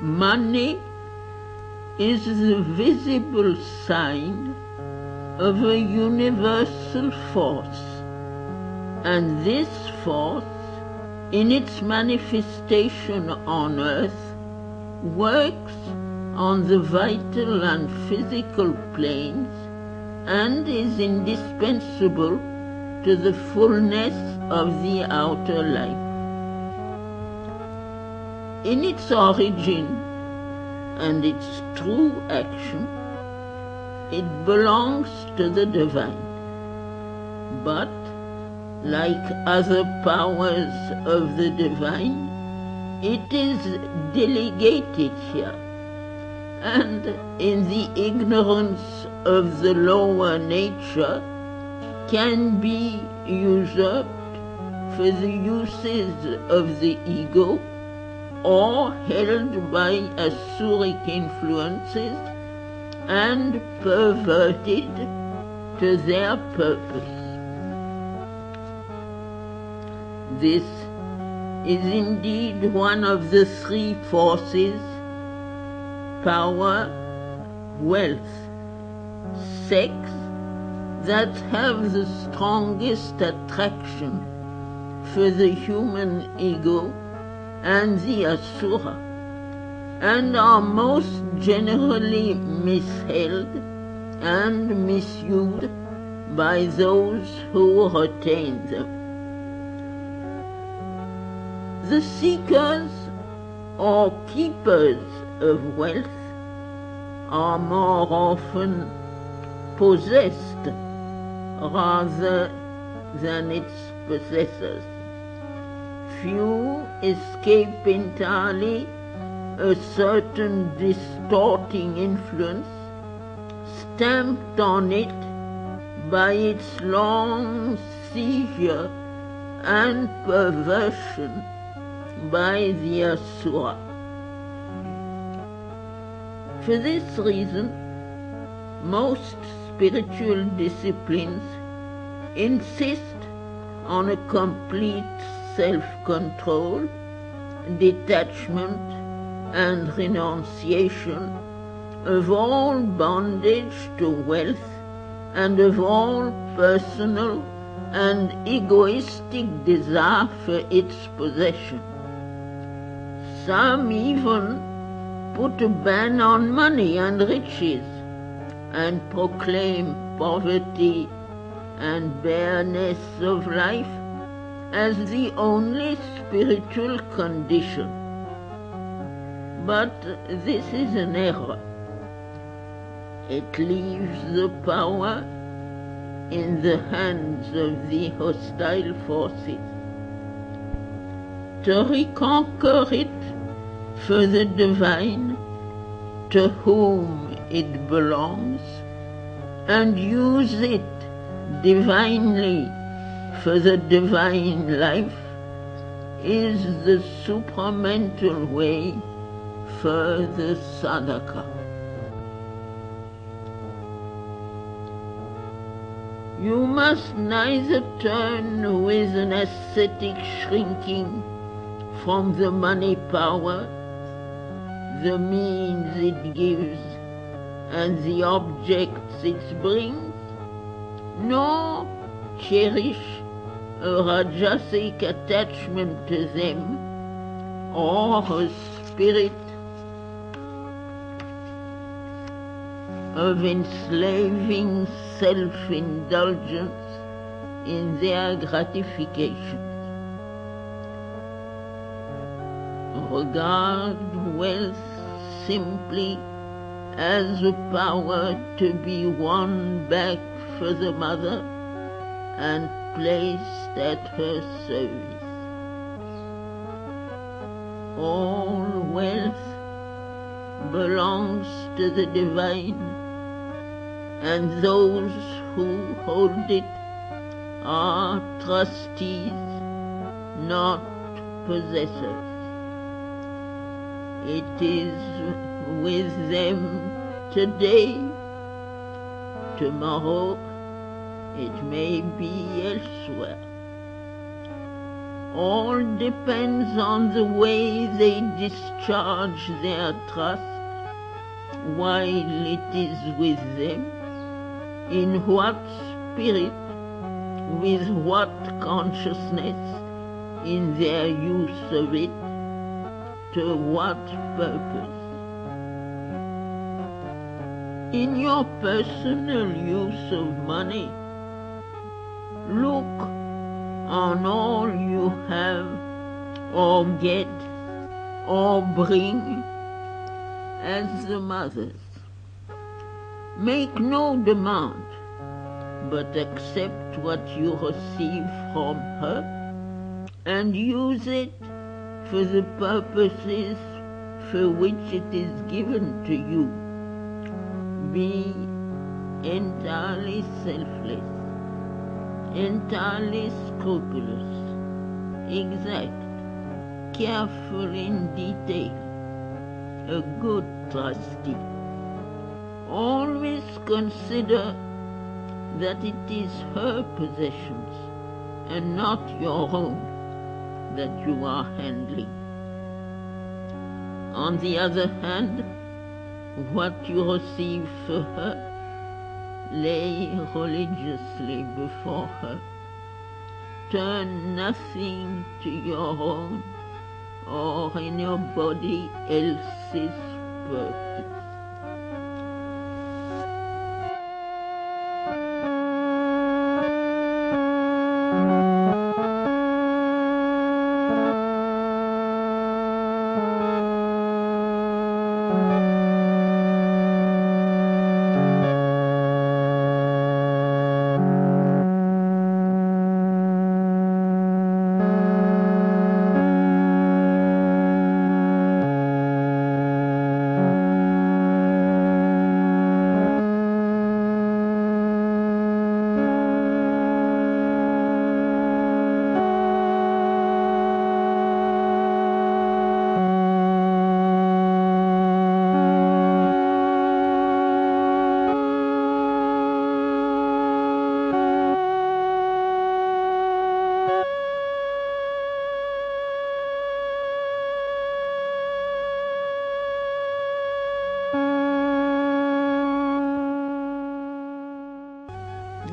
Money is the visible sign of a universal force, and this force, in its manifestation on earth, works on the vital and physical planes and is indispensable to the fullness of the outer life. In its origin and its true action, it belongs to the divine. But, like other powers of the divine, it is delegated here, and in the ignorance of the lower nature can be usurped for the uses of the ego or held by Asuric influences and perverted to their purpose. This is indeed one of the three forces: power, wealth, sex, that have the strongest attraction for the human ego and the asura, and are most generally misheld and misused by those who retain them. The seekers or keepers of wealth are more often possessed rather than its possessors. Few escape entirely a certain distorting influence stamped on it by its long seizure and perversion by the asura. For this reason, most spiritual disciplines insist on a complete self-control, detachment, and renunciation of all bondage to wealth and of all personal and egoistic desire for its possession. Some even put a ban on money and riches and proclaim poverty and bareness of life as the only spiritual condition. But this is an error. It leaves the power in the hands of the hostile forces. To reconquer it for the divine to whom it belongs, and use it divinely for the divine life, is the supramental way for the sadhaka. You must neither turn with an ascetic shrinking from the money power, the means it gives, and the objects it brings, nor cherish a rajasic attachment to them, or a spirit of enslaving self-indulgence in their gratifications. Regard wealth simply as a power to be won back for the mother and placed at her service. All wealth belongs to the divine, and those who hold it are trustees, not possessors. It is with them today. Tomorrow it may be elsewhere. All depends on the way they discharge their trust while it is with them, in what spirit, with what consciousness, in their use of it, to what purpose. In your personal use of money, look on all you have or get or bring as the mother's. Make no demand, but accept what you receive from her and use it for the purposes for which it is given to you. Be entirely selfless, entirely scrupulous, exact, careful in detail, a good trustee. Always consider that it is her possessions and not your own that you are handling. On the other hand, what you receive for her, lay religiously before her. Turn nothing to your own or anybody else's purpose.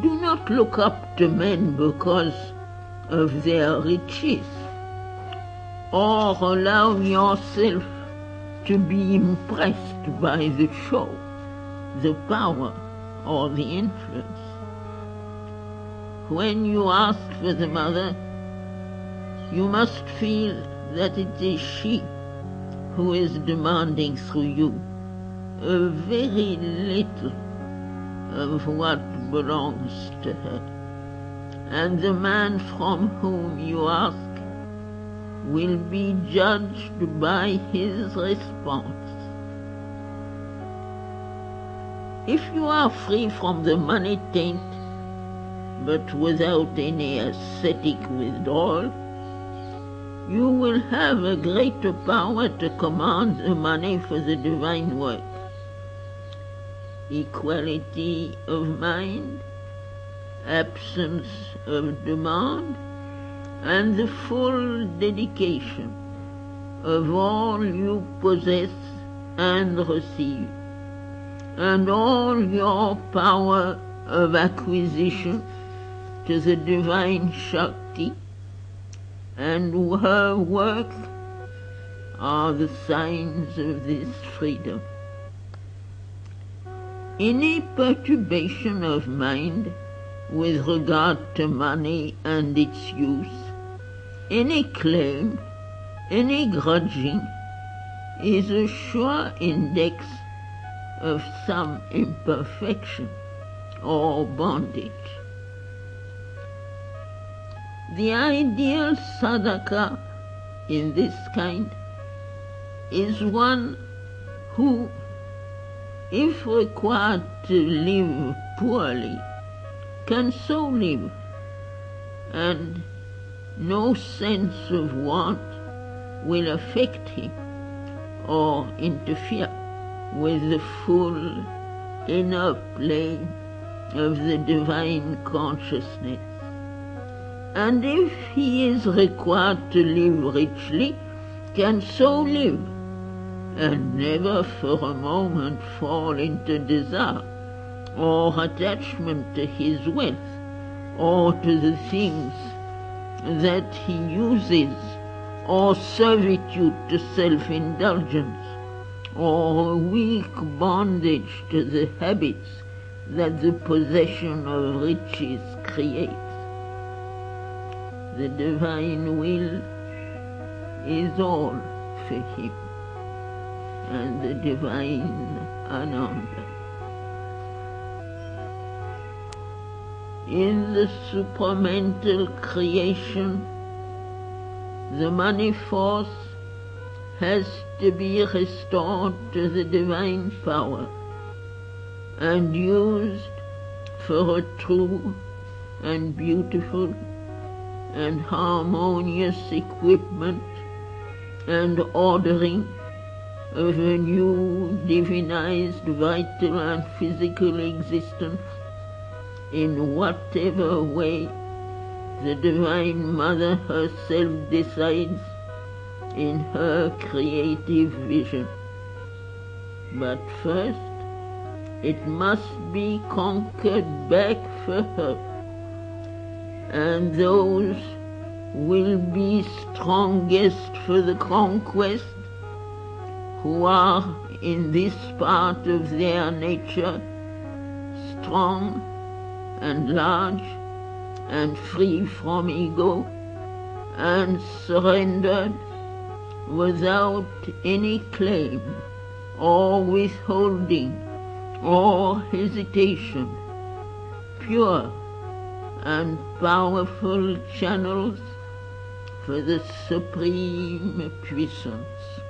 Do not look up to men because of their riches, or allow yourself to be impressed by the show, the power, or the influence. When you ask for the mother, you must feel that it is she who is demanding through you a very little of what belongs to her, and the man from whom you ask will be judged by his response. If you are free from the money taint, but without any ascetic withdrawal, you will have a greater power to command the money for the divine work. Equality of mind, absence of demand, and the full dedication of all you possess and receive, and all your power of acquisition to the divine Shakti and her work are the signs of this freedom. Any perturbation of mind with regard to money and its use, any claim, any grudging, is a sure index of some imperfection or bondage. The ideal sadhaka in this kind is one who, if required to live poorly, can so live, and no sense of want will affect him or interfere with the full inner plane of the divine consciousness, and if he is required to live richly, can so live, and never for a moment fall into desire or attachment to his wealth or to the things that he uses, or servitude to self-indulgence, or a weak bondage to the habits that the possession of riches creates. The divine will is all for him, and the divine Ananda. In the supramental creation, the money force has to be restored to the divine power and used for a true and beautiful and harmonious equipment and ordering of a new divinized vital and physical existence in whatever way the Divine Mother herself decides in her creative vision. But first, it must be conquered back for her, and those will be strongest for the conquest who are in this part of their nature strong and large and free from ego and surrendered without any claim or withholding or hesitation, pure and powerful channels for the supreme puissance.